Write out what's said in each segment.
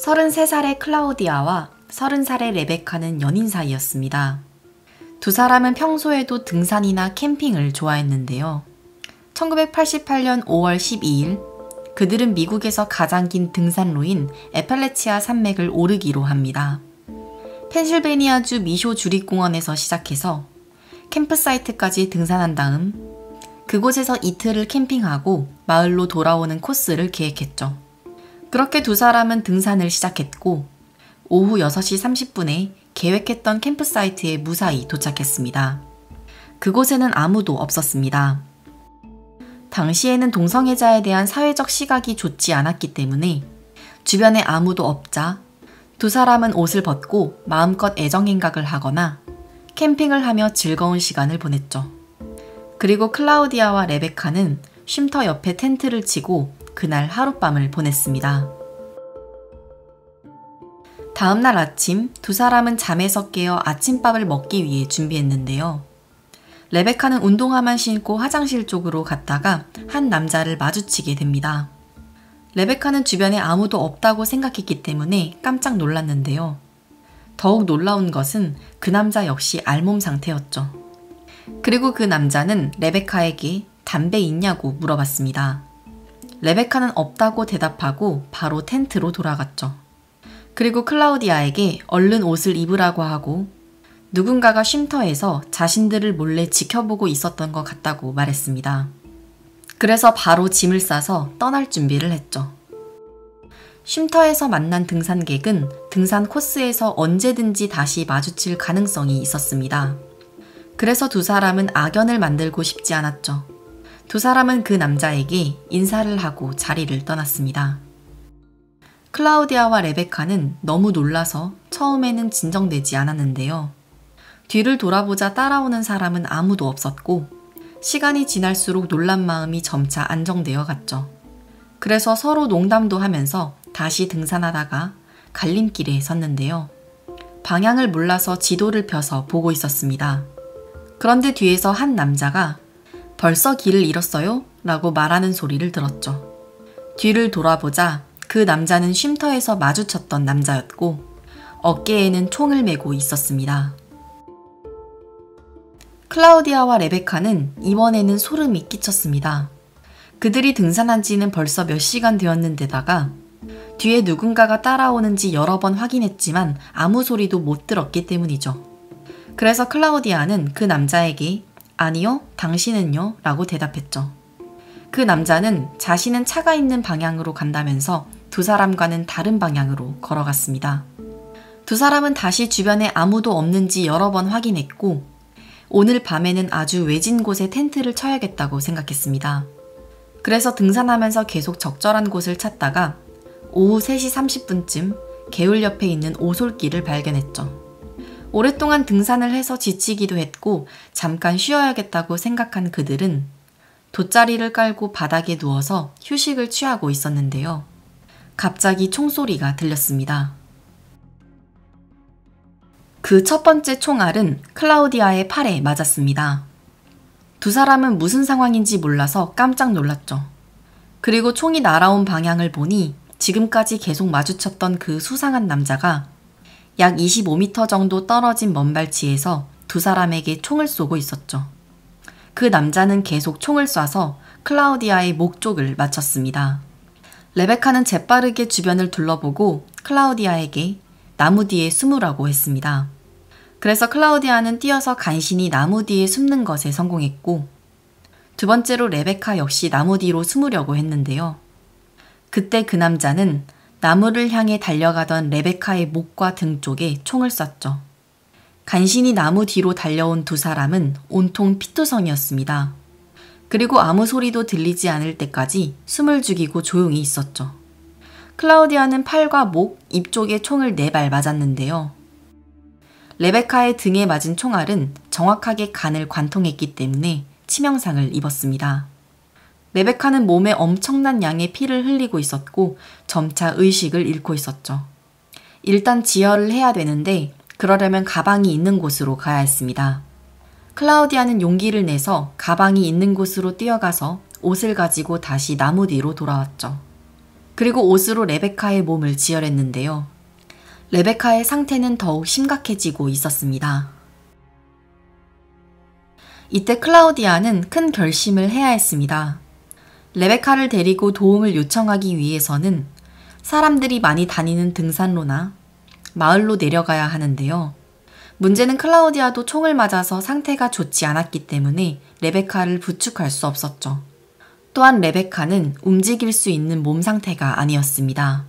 33살의 클라우디아와 30살의 레베카는 연인 사이였습니다. 두 사람은 평소에도 등산이나 캠핑을 좋아했는데요. 1988년 5월 12일, 그들은 미국에서 가장 긴 등산로인 애팔레치아 산맥을 오르기로 합니다. 펜실베니아주 미쇼 주립공원에서 시작해서 캠프사이트까지 등산한 다음 그곳에서 이틀을 캠핑하고 마을로 돌아오는 코스를 계획했죠. 그렇게 두 사람은 등산을 시작했고 오후 6시 30분에 계획했던 캠프사이트에 무사히 도착했습니다. 그곳에는 아무도 없었습니다. 당시에는 동성애자에 대한 사회적 시각이 좋지 않았기 때문에 주변에 아무도 없자 두 사람은 옷을 벗고 마음껏 애정행각을 하거나 캠핑을 하며 즐거운 시간을 보냈죠. 그리고 클라우디아와 레베카는 쉼터 옆에 텐트를 치고 그날 하룻밤을 보냈습니다. 다음날 아침 두 사람은 잠에서 깨어 아침밥을 먹기 위해 준비했는데요. 레베카는 운동화만 신고 화장실 쪽으로 갔다가 한 남자를 마주치게 됩니다. 레베카는 주변에 아무도 없다고 생각했기 때문에 깜짝 놀랐는데요. 더욱 놀라운 것은 그 남자 역시 알몸 상태였죠. 그리고 그 남자는 레베카에게 담배 있냐고 물어봤습니다. 레베카는 없다고 대답하고 바로 텐트로 돌아갔죠. 그리고 클라우디아에게 얼른 옷을 입으라고 하고 누군가가 쉼터에서 자신들을 몰래 지켜보고 있었던 것 같다고 말했습니다. 그래서 바로 짐을 싸서 떠날 준비를 했죠. 쉼터에서 만난 등산객은 등산 코스에서 언제든지 다시 마주칠 가능성이 있었습니다. 그래서 두 사람은 악연을 만들고 싶지 않았죠. 두 사람은 그 남자에게 인사를 하고 자리를 떠났습니다. 클라우디아와 레베카는 너무 놀라서 처음에는 진정되지 않았는데요. 뒤를 돌아보자 따라오는 사람은 아무도 없었고 시간이 지날수록 놀란 마음이 점차 안정되어 갔죠. 그래서 서로 농담도 하면서 다시 등산하다가 갈림길에 섰는데요. 방향을 몰라서 지도를 펴서 보고 있었습니다. 그런데 뒤에서 한 남자가 벌써 길을 잃었어요? 라고 말하는 소리를 들었죠. 뒤를 돌아보자 그 남자는 쉼터에서 마주쳤던 남자였고 어깨에는 총을 메고 있었습니다. 클라우디아와 레베카는 이번에는 소름이 끼쳤습니다. 그들이 등산한 지는 벌써 몇 시간 되었는데다가 뒤에 누군가가 따라오는지 여러 번 확인했지만 아무 소리도 못 들었기 때문이죠. 그래서 클라우디아는 그 남자에게 아니요, 당신은요? 라고 대답했죠. 그 남자는 자신은 차가 있는 방향으로 간다면서 두 사람과는 다른 방향으로 걸어갔습니다. 두 사람은 다시 주변에 아무도 없는지 여러 번 확인했고 오늘 밤에는 아주 외진 곳에 텐트를 쳐야겠다고 생각했습니다. 그래서 등산하면서 계속 적절한 곳을 찾다가 오후 3시 30분쯤 개울 옆에 있는 오솔길을 발견했죠. 오랫동안 등산을 해서 지치기도 했고 잠깐 쉬어야겠다고 생각한 그들은 돗자리를 깔고 바닥에 누워서 휴식을 취하고 있었는데요. 갑자기 총소리가 들렸습니다. 그 첫 번째 총알은 클라우디아의 팔에 맞았습니다. 두 사람은 무슨 상황인지 몰라서 깜짝 놀랐죠. 그리고 총이 날아온 방향을 보니 지금까지 계속 마주쳤던 그 수상한 남자가 약 25m 정도 떨어진 먼발치에서 두 사람에게 총을 쏘고 있었죠. 그 남자는 계속 총을 쏴서 클라우디아의 목 쪽을 맞췄습니다. 레베카는 재빠르게 주변을 둘러보고 클라우디아에게 나무 뒤에 숨으라고 했습니다. 그래서 클라우디아는 뛰어서 간신히 나무 뒤에 숨는 것에 성공했고 두 번째로 레베카 역시 나무 뒤로 숨으려고 했는데요. 그때 그 남자는 나무를 향해 달려가던 레베카의 목과 등 쪽에 총을 쐈죠. 간신히 나무 뒤로 달려온 두 사람은 온통 피투성이었습니다. 그리고 아무 소리도 들리지 않을 때까지 숨을 죽이고 조용히 있었죠. 클라우디아는 팔과 목, 입 쪽에 총을 4발 맞았는데요. 레베카의 등에 맞은 총알은 정확하게 간을 관통했기 때문에 치명상을 입었습니다. 레베카는 몸에 엄청난 양의 피를 흘리고 있었고 점차 의식을 잃고 있었죠. 일단 지혈을 해야 되는데 그러려면 가방이 있는 곳으로 가야 했습니다. 클라우디아는 용기를 내서 가방이 있는 곳으로 뛰어가서 옷을 가지고 다시 나무 뒤로 돌아왔죠. 그리고 옷으로 레베카의 몸을 지혈했는데요. 레베카의 상태는 더욱 심각해지고 있었습니다. 이때 클라우디아는 큰 결심을 해야 했습니다. 레베카를 데리고 도움을 요청하기 위해서는 사람들이 많이 다니는 등산로나 마을로 내려가야 하는데요. 문제는 클라우디아도 총을 맞아서 상태가 좋지 않았기 때문에 레베카를 부축할 수 없었죠. 또한 레베카는 움직일 수 있는 몸 상태가 아니었습니다.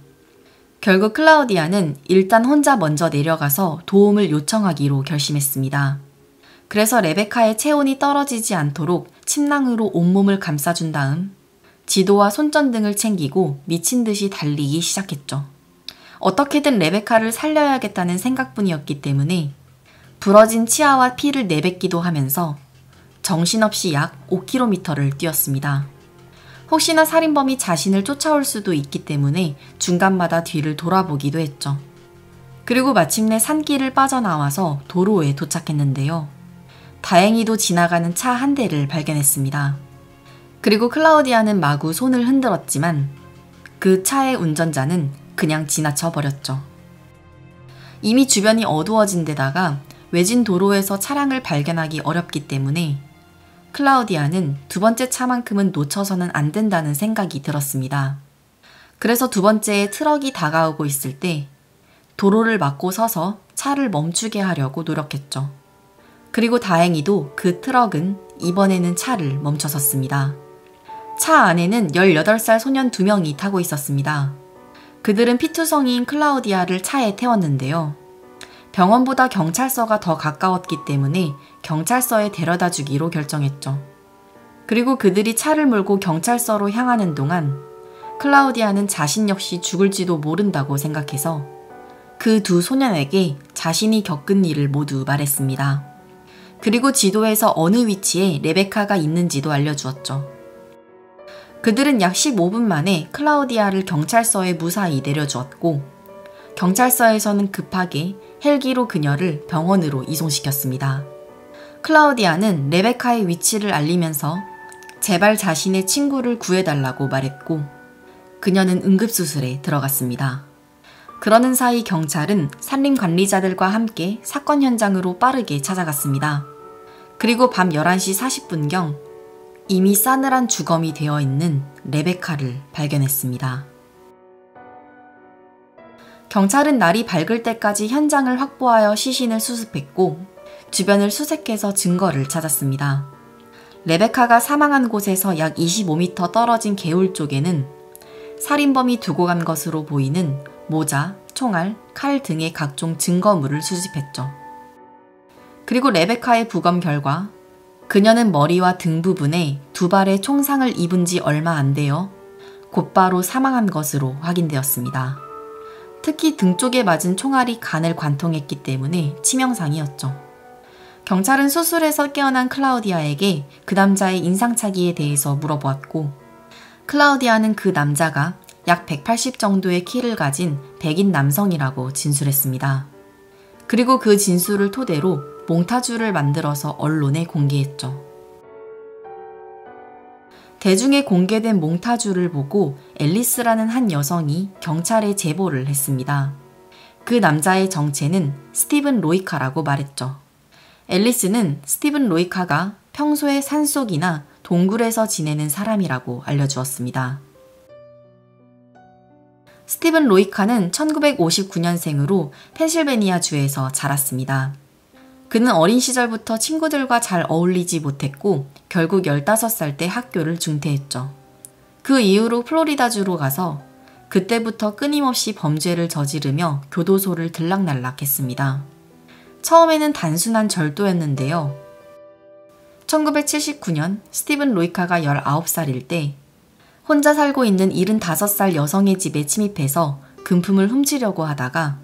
결국 클라우디아는 일단 혼자 먼저 내려가서 도움을 요청하기로 결심했습니다. 그래서 레베카의 체온이 떨어지지 않도록 침낭으로 온몸을 감싸준 다음 지도와 손전등을 챙기고 미친 듯이 달리기 시작했죠. 어떻게든 레베카를 살려야겠다는 생각뿐이었기 때문에 부러진 치아와 피를 내뱉기도 하면서 정신없이 약 5km를 뛰었습니다. 혹시나 살인범이 자신을 쫓아올 수도 있기 때문에 중간마다 뒤를 돌아보기도 했죠. 그리고 마침내 산길을 빠져나와서 도로에 도착했는데요. 다행히도 지나가는 차 한 대를 발견했습니다. 그리고 클라우디아는 마구 손을 흔들었지만 그 차의 운전자는 그냥 지나쳐 버렸죠. 이미 주변이 어두워진 데다가 외진 도로에서 차량을 발견하기 어렵기 때문에 클라우디아는 두 번째 차만큼은 놓쳐서는 안 된다는 생각이 들었습니다. 그래서 두 번째에 트럭이 다가오고 있을 때 도로를 막고 서서 차를 멈추게 하려고 노력했죠. 그리고 다행히도 그 트럭은 이번에는 차를 멈춰섰습니다. 차 안에는 18살 소년 2명이 타고 있었습니다. 그들은 피투성이인 클라우디아를 차에 태웠는데요. 병원보다 경찰서가 더 가까웠기 때문에 경찰서에 데려다 주기로 결정했죠. 그리고 그들이 차를 몰고 경찰서로 향하는 동안 클라우디아는 자신 역시 죽을지도 모른다고 생각해서 그 두 소년에게 자신이 겪은 일을 모두 말했습니다. 그리고 지도에서 어느 위치에 레베카가 있는지도 알려주었죠. 그들은 약 15분 만에 클라우디아를 경찰서에 무사히 내려주었고 경찰서에서는 급하게 헬기로 그녀를 병원으로 이송시켰습니다. 클라우디아는 레베카의 위치를 알리면서 제발 자신의 친구를 구해달라고 말했고 그녀는 응급수술에 들어갔습니다. 그러는 사이 경찰은 산림 관리자들과 함께 사건 현장으로 빠르게 찾아갔습니다. 그리고 밤 11시 40분경 이미 싸늘한 주검이 되어 있는 레베카를 발견했습니다. 경찰은 날이 밝을 때까지 현장을 확보하여 시신을 수습했고 주변을 수색해서 증거를 찾았습니다. 레베카가 사망한 곳에서 약 25m 떨어진 개울 쪽에는 살인범이 두고 간 것으로 보이는 모자, 총알, 칼 등의 각종 증거물을 수집했죠. 그리고 레베카의 부검 결과 그녀는 머리와 등 부분에 2발의 총상을 입은 지 얼마 안 되어 곧바로 사망한 것으로 확인되었습니다. 특히 등 쪽에 맞은 총알이 간을 관통했기 때문에 치명상이었죠. 경찰은 수술에서 깨어난 클라우디아에게 그 남자의 인상착의에 대해서 물어보았고 클라우디아는 그 남자가 약 180 정도의 키를 가진 백인 남성이라고 진술했습니다. 그리고 그 진술을 토대로 몽타주를 만들어서 언론에 공개했죠. 대중에 공개된 몽타주를 보고 앨리스라는 한 여성이 경찰에 제보를 했습니다. 그 남자의 정체는 스티븐 로이카라고 말했죠. 앨리스는 스티븐 로이카가 평소에 산속이나 동굴에서 지내는 사람이라고 알려주었습니다. 스티븐 로이카는 1959년생으로 펜실베니아주에서 자랐습니다. 그는 어린 시절부터 친구들과 잘 어울리지 못했고 결국 15살 때 학교를 중퇴했죠. 그 이후로 플로리다주로 가서 그때부터 끊임없이 범죄를 저지르며 교도소를 들락날락했습니다. 처음에는 단순한 절도였는데요. 1979년 스티븐 로이카가 19살일 때 혼자 살고 있는 75살 여성의 집에 침입해서 금품을 훔치려고 하다가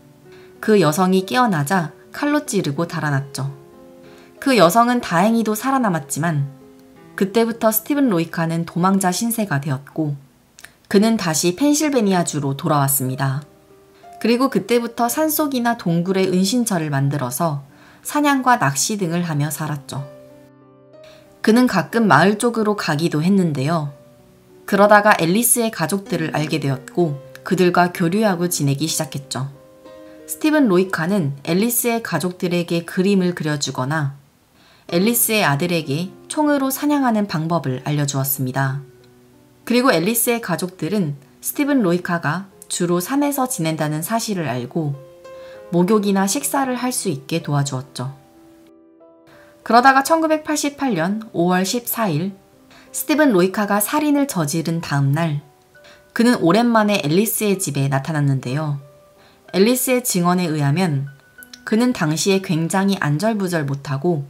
그 여성이 깨어나자 칼로 찌르고 달아났죠. 그 여성은 다행히도 살아남았지만 그때부터 스티븐 로이카는 도망자 신세가 되었고 그는 다시 펜실베니아주로 돌아왔습니다. 그리고 그때부터 산속이나 동굴에 은신처를 만들어서 사냥과 낚시 등을 하며 살았죠. 그는 가끔 마을 쪽으로 가기도 했는데요. 그러다가 앨리스의 가족들을 알게 되었고 그들과 교류하고 지내기 시작했죠. 스티븐 로이카는 앨리스의 가족들에게 그림을 그려주거나 앨리스의 아들에게 총으로 사냥하는 방법을 알려주었습니다. 그리고 앨리스의 가족들은 스티븐 로이카가 주로 산에서 지낸다는 사실을 알고 목욕이나 식사를 할 수 있게 도와주었죠. 그러다가 1988년 5월 14일 스티븐 로이카가 살인을 저지른 다음 날 그는 오랜만에 앨리스의 집에 나타났는데요. 앨리스의 증언에 의하면 그는 당시에 굉장히 안절부절 못하고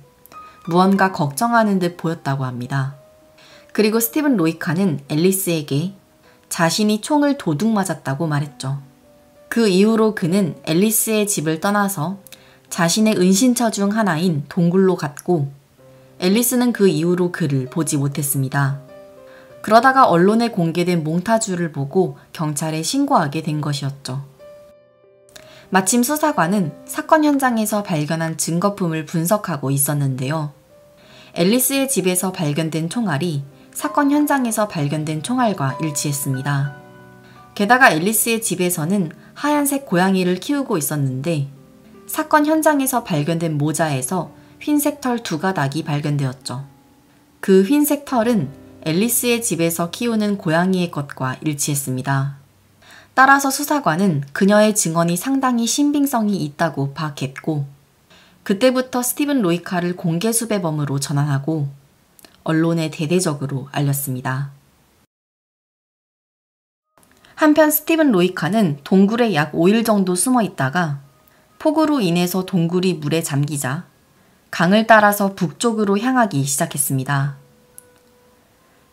무언가 걱정하는 듯 보였다고 합니다. 그리고 스티븐 로이카는 앨리스에게 자신이 총을 도둑 맞았다고 말했죠. 그 이후로 그는 앨리스의 집을 떠나서 자신의 은신처 중 하나인 동굴로 갔고 앨리스는 그 이후로 그를 보지 못했습니다. 그러다가 언론에 공개된 몽타주를 보고 경찰에 신고하게 된 것이었죠. 마침 수사관은 사건 현장에서 발견한 증거품을 분석하고 있었는데요. 앨리스의 집에서 발견된 총알이 사건 현장에서 발견된 총알과 일치했습니다. 게다가 앨리스의 집에서는 하얀색 고양이를 키우고 있었는데 사건 현장에서 발견된 모자에서 흰색 털 2가닥이 발견되었죠. 그 흰색 털은 앨리스의 집에서 키우는 고양이의 것과 일치했습니다. 따라서 수사관은 그녀의 증언이 상당히 신빙성이 있다고 파악했고 그때부터 스티븐 로이카를 공개 수배범으로 전환하고 언론에 대대적으로 알렸습니다. 한편 스티븐 로이카는 동굴에 약 5일 정도 숨어 있다가 폭우로 인해서 동굴이 물에 잠기자 강을 따라서 북쪽으로 향하기 시작했습니다.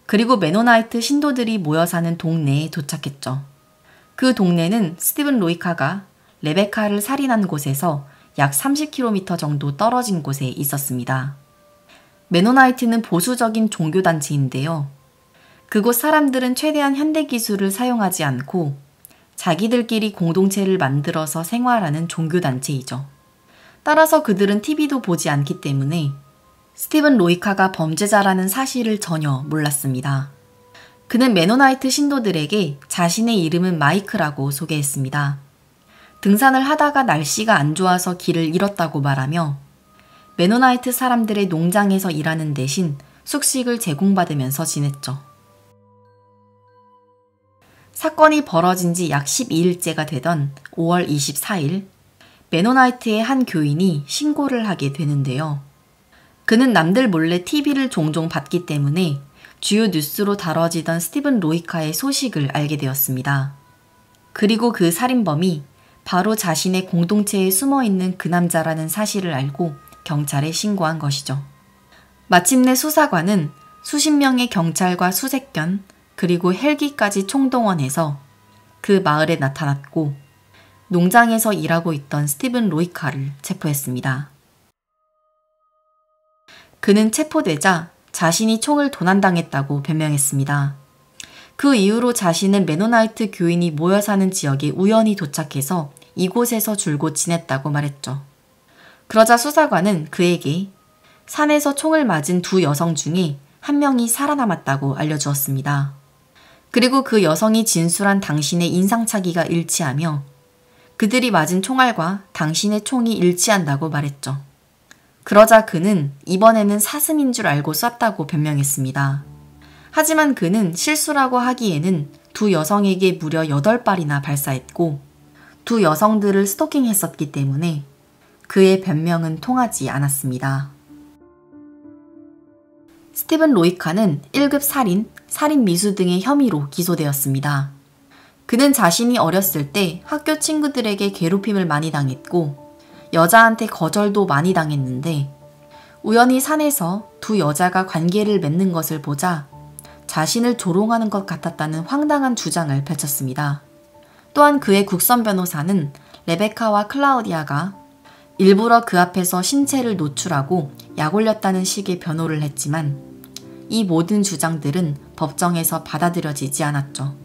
그리고 메노나이트 신도들이 모여 사는 동네에 도착했죠. 그 동네는 스티븐 로이카가 레베카를 살인한 곳에서 약 30km 정도 떨어진 곳에 있었습니다. 메노나이트는 보수적인 종교단체인데요. 그곳 사람들은 최대한 현대기술을 사용하지 않고 자기들끼리 공동체를 만들어서 생활하는 종교단체이죠. 따라서 그들은 TV도 보지 않기 때문에 스티븐 로이카가 범죄자라는 사실을 전혀 몰랐습니다. 그는 메노나이트 신도들에게 자신의 이름은 마이크라고 소개했습니다. 등산을 하다가 날씨가 안 좋아서 길을 잃었다고 말하며 메노나이트 사람들의 농장에서 일하는 대신 숙식을 제공받으면서 지냈죠. 사건이 벌어진 지 약 12일째가 되던 5월 24일 메노나이트의 한 교인이 신고를 하게 되는데요. 그는 남들 몰래 TV를 종종 봤기 때문에 주요 뉴스로 다뤄지던 스티븐 로이카의 소식을 알게 되었습니다. 그리고 그 살인범이 바로 자신의 공동체에 숨어있는 그 남자라는 사실을 알고 경찰에 신고한 것이죠. 마침내 수사관은 수십 명의 경찰과 수색견 그리고 헬기까지 총동원해서 그 마을에 나타났고 농장에서 일하고 있던 스티븐 로이카를 체포했습니다. 그는 체포되자 자신이 총을 도난당했다고 변명했습니다. 그 이후로 자신은 메노나이트 교인이 모여 사는 지역에 우연히 도착해서 이곳에서 줄곧 지냈다고 말했죠. 그러자 수사관은 그에게 산에서 총을 맞은 2 여성 중에 1명이 살아남았다고 알려주었습니다. 그리고 그 여성이 진술한 당신의 인상착의가 일치하며 그들이 맞은 총알과 당신의 총이 일치한다고 말했죠. 그러자 그는 이번에는 사슴인 줄 알고 쐈다고 변명했습니다. 하지만 그는 실수라고 하기에는 2 여성에게 무려 8발이나 발사했고 2 여성들을 스토킹했었기 때문에 그의 변명은 통하지 않았습니다. 스티븐 로이카는 1급 살인, 살인 미수 등의 혐의로 기소되었습니다. 그는 자신이 어렸을 때 학교 친구들에게 괴롭힘을 많이 당했고 여자한테 거절도 많이 당했는데 우연히 산에서 2 여자가 관계를 맺는 것을 보자 자신을 조롱하는 것 같았다는 황당한 주장을 펼쳤습니다. 또한 그의 국선 변호사는 레베카와 클라우디아가 일부러 그 앞에서 신체를 노출하고 약 올렸다는 식의 변호를 했지만 이 모든 주장들은 법정에서 받아들여지지 않았죠.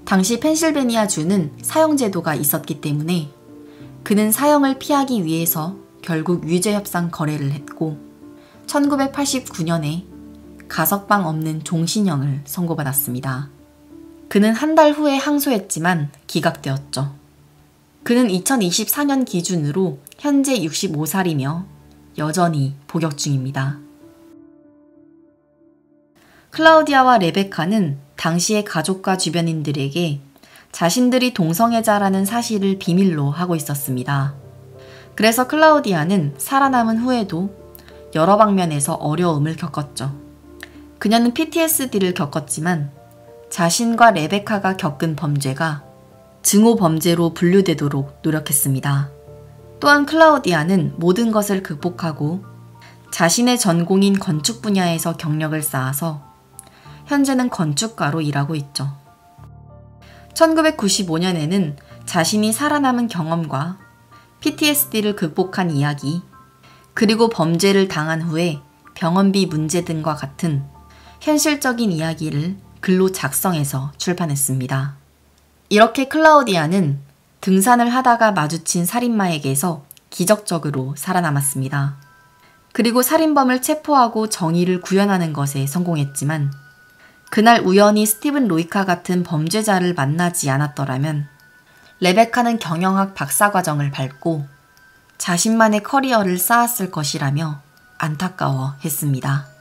당시 펜실베니아주는 사형제도가 있었기 때문에 그는 사형을 피하기 위해서 결국 유죄협상 거래를 했고 1989년에 가석방 없는 종신형을 선고받았습니다. 그는 한 달 후에 항소했지만 기각되었죠. 그는 2024년 기준으로 현재 65살이며 여전히 복역 중입니다. 클라우디아와 레베카는 당시의 가족과 주변인들에게 자신들이 동성애자라는 사실을 비밀로 하고 있었습니다. 그래서 클라우디아는 살아남은 후에도 여러 방면에서 어려움을 겪었죠. 그녀는 PTSD를 겪었지만 자신과 레베카가 겪은 범죄가 증오 범죄로 분류되도록 노력했습니다. 또한 클라우디아는 모든 것을 극복하고 자신의 전공인 건축 분야에서 경력을 쌓아서 현재는 건축가로 일하고 있죠. 1995년에는 자신이 살아남은 경험과 PTSD를 극복한 이야기, 그리고 범죄를 당한 후에 병원비 문제 등과 같은 현실적인 이야기를 글로 작성해서 출판했습니다. 이렇게 클라우디아는 등산을 하다가 마주친 살인마에게서 기적적으로 살아남았습니다. 그리고 살인범을 체포하고 정의를 구현하는 것에 성공했지만 그날 우연히 스티븐 로이카 같은 범죄자를 만나지 않았더라면 레베카는 경영학 박사과정을 밟고 자신만의 커리어를 쌓았을 것이라며 안타까워했습니다.